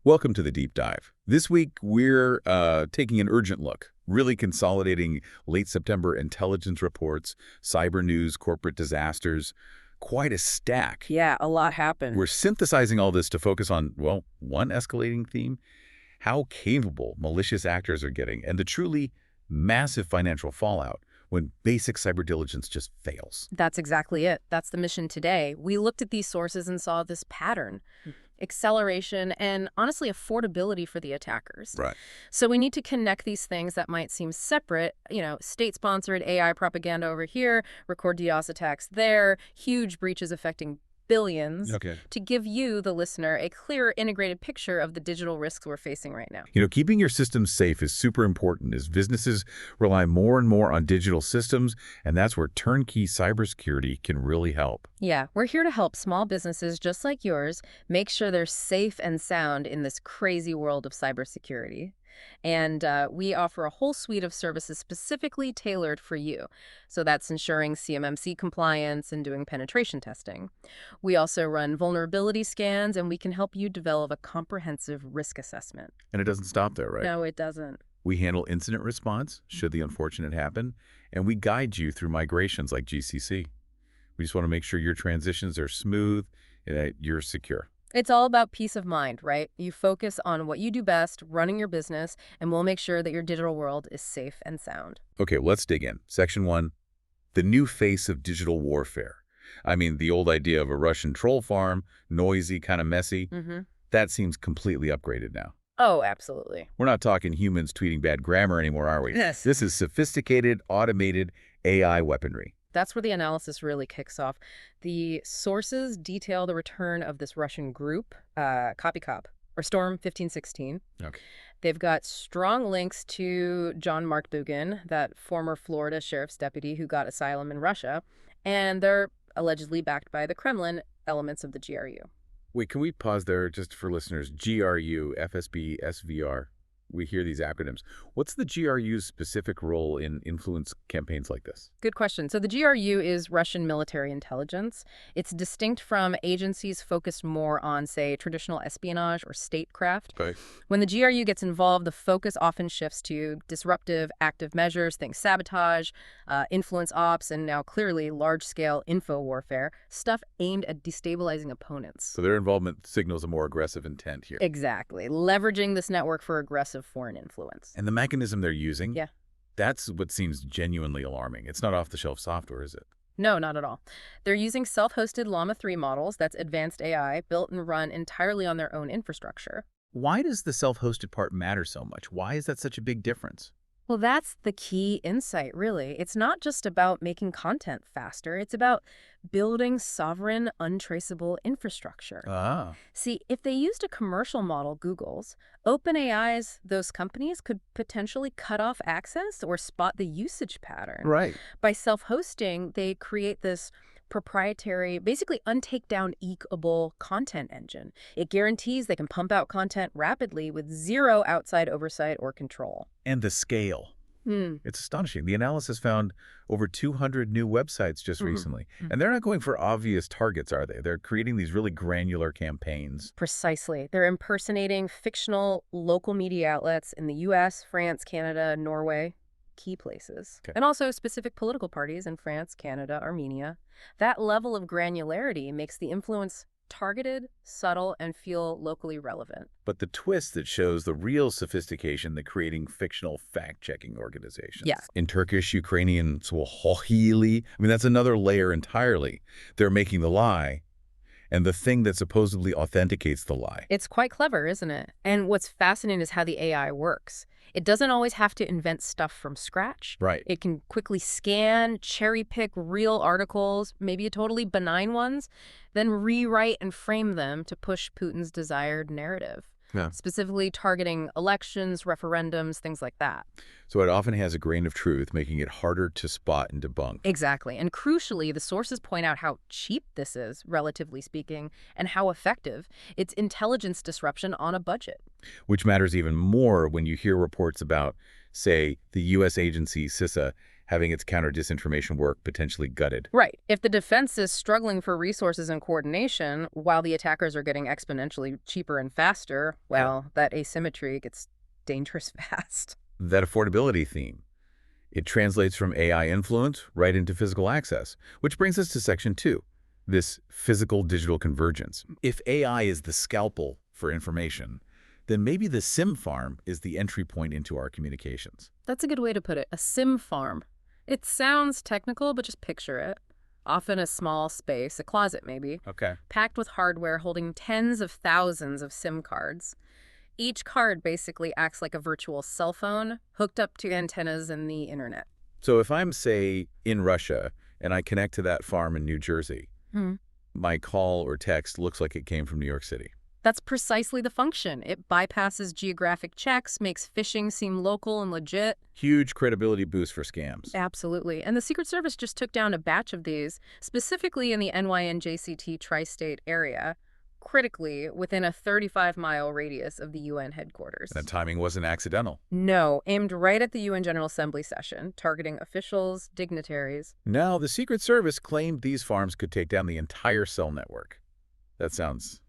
Welcome to the Deep Dive. This week, we're taking an urgent look, really consolidating late September intelligence reports, cyber news, corporate disasters, quite a stack. Yeah, a lot happened. We're synthesizing all this to focus on, well, one escalating theme, how capable malicious actors are getting, and the truly massive financial fallout when basic cyber diligence just fails. That's exactly it. That's the mission today. We looked at these sources and saw this pattern. Acceleration and, honestly, affordability for the attackers. Right. So we need to connect these things that might seem separate, state-sponsored AI propaganda over here, record DDoS attacks there, huge breaches affecting billions, to give you, the listener, a clearer integrated picture of the digital risks we're facing right now. Keeping your systems safe is super important as businesses rely more and more on digital systems, and that's where turnkey cybersecurity can really help. Yeah, we're here to help small businesses just like yours make sure they're safe and sound in this crazy world of cybersecurity. And we offer a whole suite of services specifically tailored for you. So that's ensuring CMMC compliance and doing penetration testing. We also run vulnerability scans, and we can help you develop a comprehensive risk assessment. And it doesn't stop there, right? No, it doesn't. We handle incident response, should the unfortunate happen, and we guide you through migrations like GCC. We just want to make sure your transitions are smooth and that you're secure. It's all about peace of mind, right? You focus on what you do best, running your business, and we'll make sure that your digital world is safe and sound. Okay, let's dig in. Section 1, the new face of digital warfare. I mean, the old idea of a Russian troll farm, noisy, kind of messy, that seems completely upgraded now. Oh, absolutely. We're not talking humans tweeting bad grammar anymore, are we? Yes. This is sophisticated, automated AI weaponry. That's where the analysis really kicks off. The sources detail the return of this Russian group, Copycop, or Storm 1516. Okay. They've got strong links to John Mark Bugin, that former Florida sheriff's deputy who got asylum in Russia, and they're allegedly backed by the Kremlin elements of the GRU. Wait, can we pause there just for listeners? GRU, FSB, SVR. We hear these acronyms. What's the GRU's specific role in influence campaigns like this? Good question. So the GRU is Russian military intelligence. It's distinct from agencies focused more on, say, traditional espionage or statecraft. Okay. When the GRU gets involved, the focus often shifts to disruptive, active measures, think sabotage, influence ops, and now clearly large-scale info warfare, stuff aimed at destabilizing opponents. So their involvement signals a more aggressive intent here. Exactly. Leveraging this network for aggressive foreign influence. And the mechanism they're using? Yeah. That's what seems genuinely alarming. It's not off-the-shelf software, is it? No, not at all. They're using self-hosted Llama 3 models, that's advanced AI, built and run entirely on their own infrastructure. Why does the self-hosted part matter so much? Why is that such a big difference? Well, that's the key insight, really. It's not just about making content faster. It's about building sovereign, untraceable infrastructure. Ah. See, if they used a commercial model, Google's, OpenAI's, those companies could potentially cut off access or spot the usage pattern. Right. By self-hosting, they create this proprietary, basically untake-down-eekable content engine. It guarantees they can pump out content rapidly with zero outside oversight or control. And the scale. It's astonishing. The analysis found over 200 new websites just recently. And they're not going for obvious targets, are they? They're creating these really granular campaigns. Precisely. They're impersonating fictional local media outlets in the U.S., France, Canada, Norway, key places. Okay. And also specific political parties in France, Canada, Armenia. That level of granularity makes the influence targeted, subtle, and feel locally relevant. But the twist that shows the real sophistication, the creating fictional fact-checking organizations. Yeah. In Turkish, Ukrainian, Swahili, that's another layer entirely. They're making the lie and the thing that supposedly authenticates the lie. It's quite clever, isn't it? And what's fascinating is how the AI works. It doesn't always have to invent stuff from scratch. Right. It can quickly scan, cherry-pick real articles, maybe totally benign ones, then rewrite and frame them to push Putin's desired narrative. Yeah. Specifically targeting elections, referendums, things like that. So it often has a grain of truth, making it harder to spot and debunk. Exactly. And crucially, the sources point out how cheap this is, relatively speaking, and how effective. It's intelligence disruption on a budget. Which matters even more when you hear reports about, say, the U.S. agency CISA having its counter-disinformation work potentially gutted. Right. If the defense is struggling for resources and coordination while the attackers are getting exponentially cheaper and faster, well, that asymmetry gets dangerous fast. That affordability theme, it translates from AI influence right into physical access, which brings us to Section 2, this physical-digital convergence. If AI is the scalpel for information, then maybe the SIM farm is the entry point into our communications. That's a good way to put it. A SIM farm. It sounds technical, but just picture it. Often a small space, a closet maybe, Okay. packed with hardware holding tens of thousands of SIM cards. Each card basically acts like a virtual cell phone hooked up to antennas and the internet. So if I'm, say, in Russia and I connect to that farm in New Jersey, my call or text looks like it came from New York City. That's precisely the function. It bypasses geographic checks, makes phishing seem local and legit. Huge credibility boost for scams. Absolutely. And the Secret Service just took down a batch of these, specifically in the NYNJCT tri-state area, critically within a 35-mile radius of the UN headquarters. That timing wasn't accidental. No, aimed right at the UN General Assembly session, targeting officials, dignitaries. Now, the Secret Service claimed these farms could take down the entire cell network. That sounds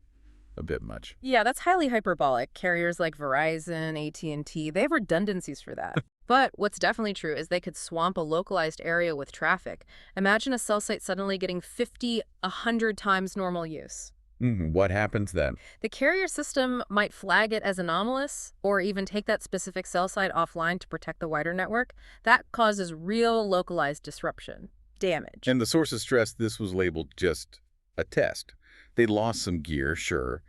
a bit much. Yeah, that's highly hyperbolic. Carriers like Verizon, AT&T, they have redundancies for that. But what's definitely true is they could swamp a localized area with traffic. Imagine a cell site suddenly getting 50, 100 times normal use. What happens then? The carrier system might flag it as anomalous or even take that specific cell site offline to protect the wider network. That causes real localized disruption, damage. And the sources stressed this was labeled just a test. They lost some gear, sure,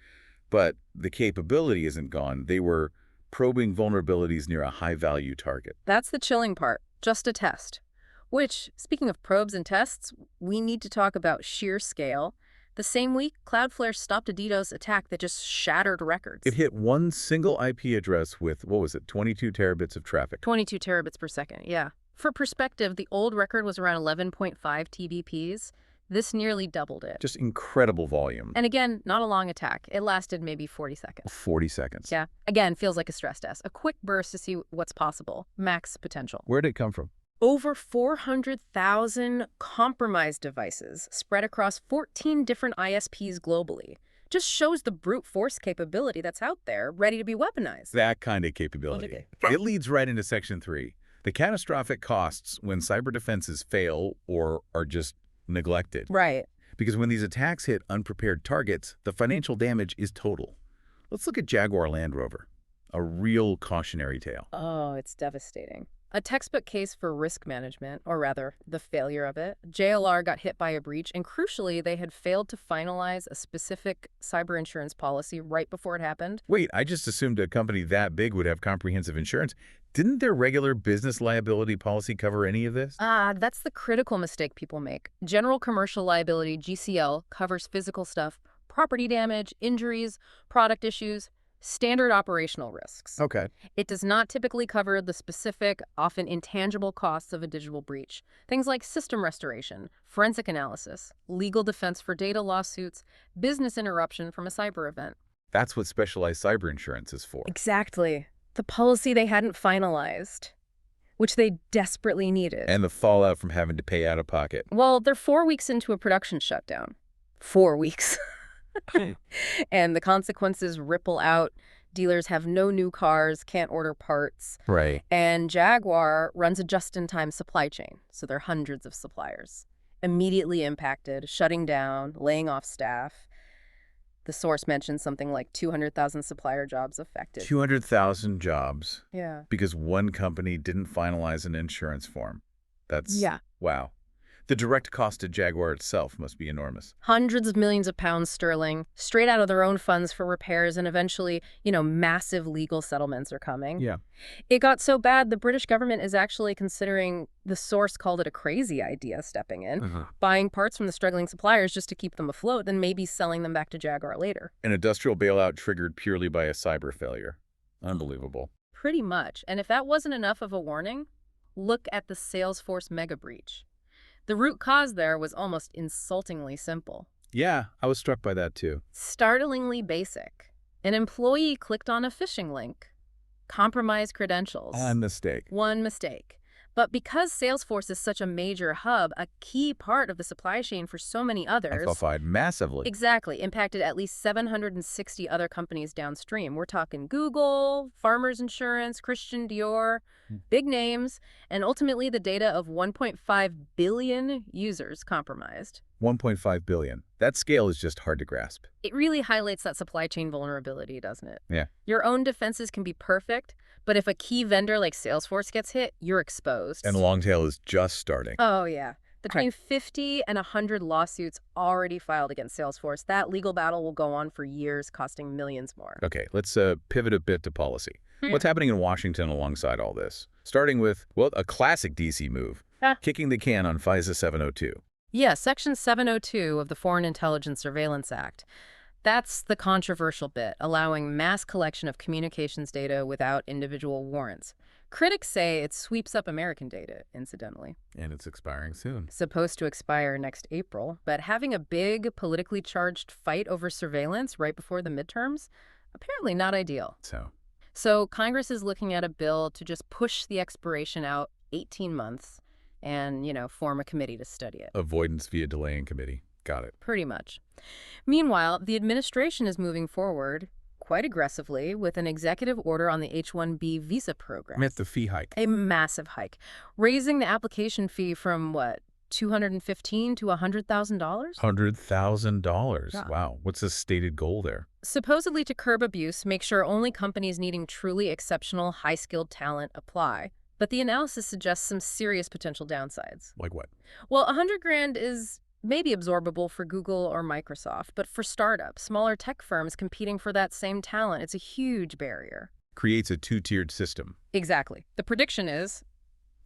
but the capability isn't gone. They were probing vulnerabilities near a high-value target. That's the chilling part, just a test. Which, speaking of probes and tests, we need to talk about sheer scale. The same week, Cloudflare stopped a DDoS attack that just shattered records. It hit one single IP address with, 22 terabits of traffic. 22 terabits per second, yeah. For perspective, the old record was around 11.5 Tbps. This nearly doubled it. Just incredible volume. And again, not a long attack. It lasted maybe 40 seconds. 40 seconds. Yeah. Again, feels like a stress test. A quick burst to see what's possible. Max potential. Where did it come from? Over 400,000 compromised devices spread across 14 different ISPs globally. Just shows the brute force capability that's out there, ready to be weaponized. That kind of capability. It leads right into Section 3. The catastrophic costs when cyber defenses fail or are just neglected. Right. Because when these attacks hit unprepared targets, the financial damage is total. Let's look at Jaguar Land Rover, a real cautionary tale. Oh, it's devastating. A textbook case for risk management, or rather, the failure of it. JLR got hit by a breach, and crucially, they had failed to finalize a specific cyber insurance policy right before it happened. Wait, I just assumed a company that big would have comprehensive insurance. Didn't their regular business liability policy cover any of this? That's the critical mistake people make. General commercial liability, GCL, covers physical stuff, property damage, injuries, product issues, standard operational risks. Okay. It does not typically cover the specific, often intangible costs of a digital breach. Things like system restoration, forensic analysis, legal defense for data lawsuits, business interruption from a cyber event. That's what specialized cyber insurance is for. Exactly. The policy they hadn't finalized, which they desperately needed. And the fallout from having to pay out of pocket. Well, they're 4 weeks into a production shutdown. 4 weeks. And the consequences ripple out. Dealers have no new cars, can't order parts. Right. And Jaguar runs a just-in-time supply chain, so there are hundreds of suppliers. Immediately impacted, shutting down, laying off staff. The source mentioned something like 200,000 supplier jobs affected. 200,000 jobs. Yeah. Because one company didn't finalize an insurance form. That's... Yeah. Wow. The direct cost to Jaguar itself must be enormous. Hundreds of millions of pounds sterling, straight out of their own funds for repairs, and eventually, massive legal settlements are coming. Yeah. It got so bad, the British government is actually considering, the source called it a crazy idea, stepping in, buying parts from the struggling suppliers just to keep them afloat, then maybe selling them back to Jaguar later. An industrial bailout triggered purely by a cyber failure. Unbelievable. Pretty much. And if that wasn't enough of a warning, look at the Salesforce mega breach. The root cause there was almost insultingly simple. Yeah, I was struck by that too. Startlingly basic. An employee clicked on a phishing link. Compromised credentials. A mistake. One mistake. But because Salesforce is such a major hub, a key part of the supply chain for so many others, Amplified massively. exactly, impacted at least 760 other companies downstream. We're talking Google, Farmers Insurance, Christian Dior, big names, and ultimately the data of 1.5 billion users compromised. 1.5 billion. That scale is just hard to grasp. It really highlights that supply chain vulnerability, doesn't it? Yeah. Your own defenses can be perfect, but if a key vendor like Salesforce gets hit, you're exposed. And the long tail is just starting. Oh, yeah. Between 50 and 100 lawsuits already filed against Salesforce. That legal battle will go on for years, costing millions more. Okay, let's pivot a bit to policy. Hmm. What's happening in Washington alongside all this? Starting with, well, a classic D.C. move, kicking the can on FISA 702. Yeah, Section 702 of the Foreign Intelligence Surveillance Act. That's the controversial bit, allowing mass collection of communications data without individual warrants. Critics say it sweeps up American data, incidentally. And it's expiring soon. Supposed to expire next April, but having a big, politically charged fight over surveillance right before the midterms? Apparently not ideal. So Congress is looking at a bill to just push the expiration out 18 months and, form a committee to study it. Avoidance via delaying committee. Got it. Pretty much. Meanwhile, the administration is moving forward quite aggressively with an executive order on the H-1B visa program. Met the fee hike. A massive hike, raising the application fee from, $215,000 to $100,000? $100,000. Yeah. Wow. What's the stated goal there? Supposedly to curb abuse, make sure only companies needing truly exceptional, high-skilled talent apply. But the analysis suggests some serious potential downsides. Like what? Well, $100,000 is maybe absorbable for Google or Microsoft, but for startups, smaller tech firms competing for that same talent, it's a huge barrier. Creates a two-tiered system. Exactly. The prediction is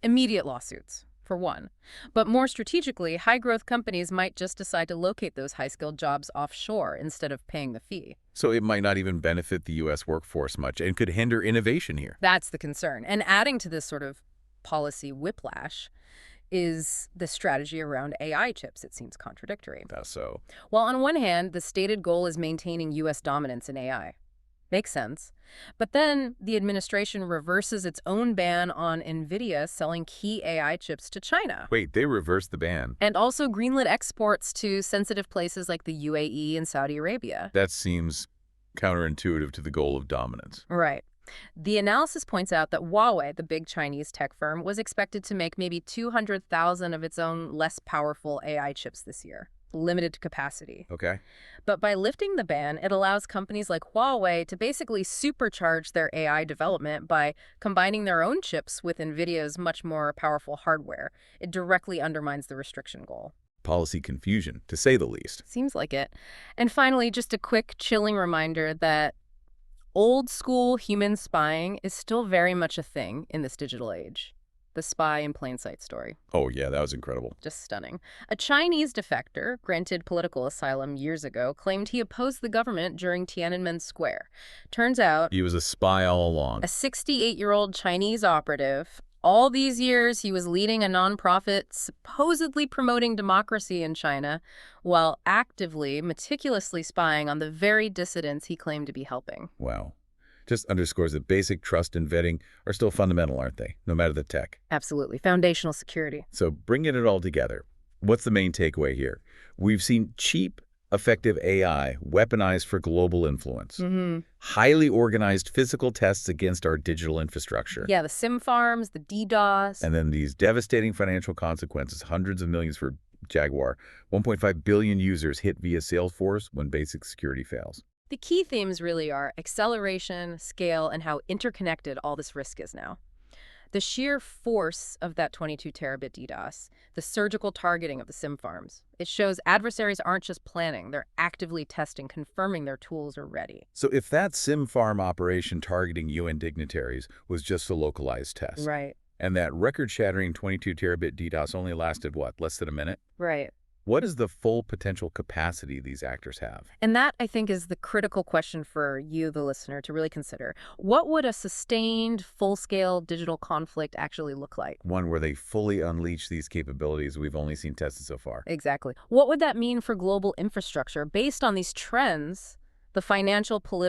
immediate lawsuits, for one. But more strategically, high-growth companies might just decide to locate those high-skilled jobs offshore instead of paying the fee. So it might not even benefit the U.S. workforce much and could hinder innovation here. That's the concern. And adding to this sort of policy whiplash is the strategy around AI chips. It seems contradictory. That's so. Well, on one hand, the stated goal is maintaining U.S. dominance in AI. Makes sense. But then the administration reverses its own ban on NVIDIA selling key AI chips to China. Wait, they reversed the ban. And also greenlit exports to sensitive places like the UAE and Saudi Arabia. That seems counterintuitive to the goal of dominance. Right. The analysis points out that Huawei, the big Chinese tech firm, was expected to make maybe 200,000 of its own less powerful AI chips this year, limited capacity. Okay. But by lifting the ban, it allows companies like Huawei to basically supercharge their AI development by combining their own chips with NVIDIA's much more powerful hardware. It directly undermines the restriction goal. Policy confusion, to say the least. Seems like it. And finally, just a quick, chilling reminder that old-school human spying is still very much a thing in this digital age. The spy in plain sight story. Oh, yeah, that was incredible. Just stunning. A Chinese defector, granted political asylum years ago, claimed he opposed the government during Tiananmen Square. Turns out, He was a spy all along. a 68-year-old Chinese operative. All these years, he was leading a nonprofit supposedly promoting democracy in China while actively, meticulously spying on the very dissidents he claimed to be helping. Wow. Just underscores that basic trust and vetting are still fundamental, aren't they? No matter the tech. Absolutely. Foundational security. So bringing it all together, what's the main takeaway here? We've seen cheap, effective AI weaponized for global influence. Highly organized physical tests against our digital infrastructure. Yeah, the SIM farms, the DDoS. And then these devastating financial consequences, hundreds of millions for Jaguar, 1.5 billion users hit via Salesforce when basic security fails. The key themes really are acceleration, scale, and how interconnected all this risk is now. The sheer force of that 22 terabit DDoS, the surgical targeting of the SIM farms, it shows adversaries aren't just planning, they're actively testing, confirming their tools are ready. So if that SIM farm operation targeting UN dignitaries was just a localized test, Right. and that record-shattering 22 terabit DDoS only lasted, what, less than a minute? Right. What is the full potential capacity these actors have? And that, I think, is the critical question for you, the listener, to really consider. What would a sustained, full-scale digital conflict actually look like? One where they fully unleash these capabilities we've only seen tested so far. Exactly. What would that mean for global infrastructure based on these trends, the financial, political,